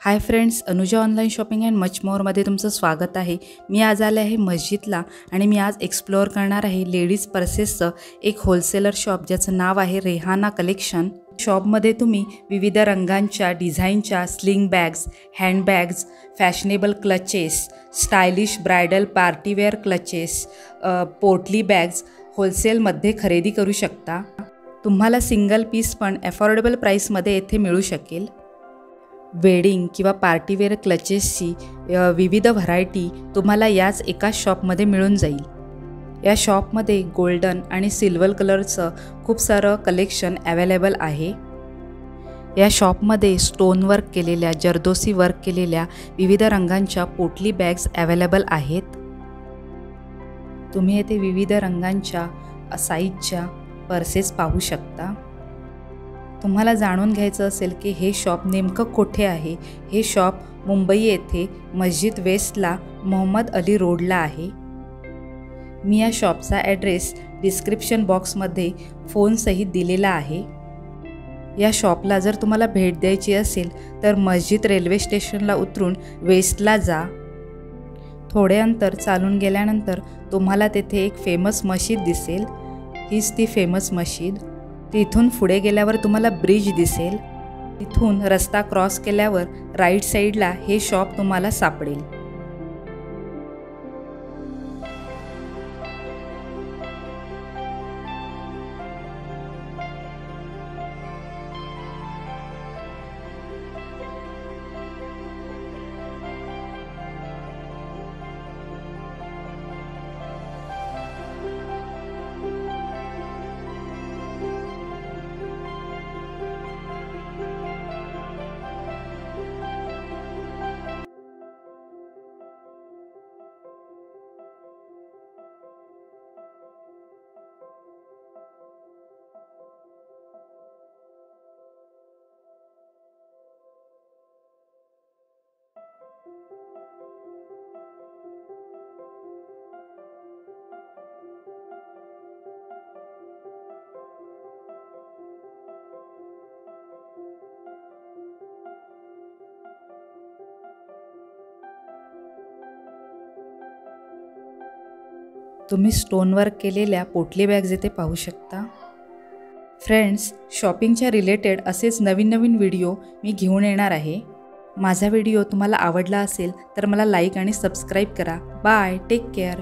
High friends, Anuja online shopping and much मोअरमध्ये तुमचं स्वागत आहे। मी आज आले आहे मस्जिदला आणि मी आज एक्सप्लोअर करणार आहे लेडीज पर्सेसचं एक होलसेलर शॉप ज्याचं नाव आहे रेहाना कलेक्शन। शॉपमध्ये तुम्ही विविध रंगांच्या डिझाईनच्या sling bags, handbags, fashionable clutches, stylish bridal partywear clutches, potli bags होलसेलमध्ये खरेदी करू शकता। तुम्हाला सिंगल पीस पण अफोर्डेबल प्राईसमध्ये येथे मिळू शकेल। वेडिंग किंवा पार्टीवेअर क्लचेसची विविध व्हरायटी तुम्हाला याच एका शॉपमध्ये मिळून जाईल। या शॉपमध्ये गोल्डन आणि सिल्वर कलरचं खूप सारं कलेक्शन अवेलेबल आहे। या शॉपमध्ये स्टोन वर्क केलेल्या, जरदोसी वर्क केलेल्या विविध रंगांच्या पोटली बॅग्स अवेलेबल आहेत। तुम्ही येथे विविध रंगांच्या साईजच्या पर्सेस पाहू शकता। तुम्हाला जाणून घ्यायचं असेल की हे शॉप नेमकं कुठे आहे। हे शॉप मुंबई येथे मस्जिद वेस्टला मोहम्मद अली रोडला आहे। मी या शॉपचा ॲड्रेस डिस्क्रिप्शन बॉक्समध्ये फोनसहित दिलेला आहे। या शॉपला जर तुम्हाला भेट द्यायची असेल तर मस्जिद रेल्वे स्टेशनला उतरून वेस्टला जा। थोडे अंतर चालून गेल्यानंतर तुम्हाला तेथे एक फेमस मशीद दिसेल। हीच ती फेमस मशीद। तिथून पुढे गेल्यावर तुम्हाला ब्रिज दिसेल। तिथून रस्ता क्रॉस केल्यावर राईट साईडला हे शॉप तुम्हाला सापडेल। तुम्ही स्टोन वर्क केलेल्या पोटली बॅग्स इथे पाहू शकता। फ्रेंड्स, शॉपिंगच्या रिलेटेड असेच नवीन व्हिडिओ मी घेऊन येणार आहे। माझा व्हिडिओ तुम्हाला आवडला असेल तर मला लाईक आणि सबस्क्राईब करा। Bye, take care.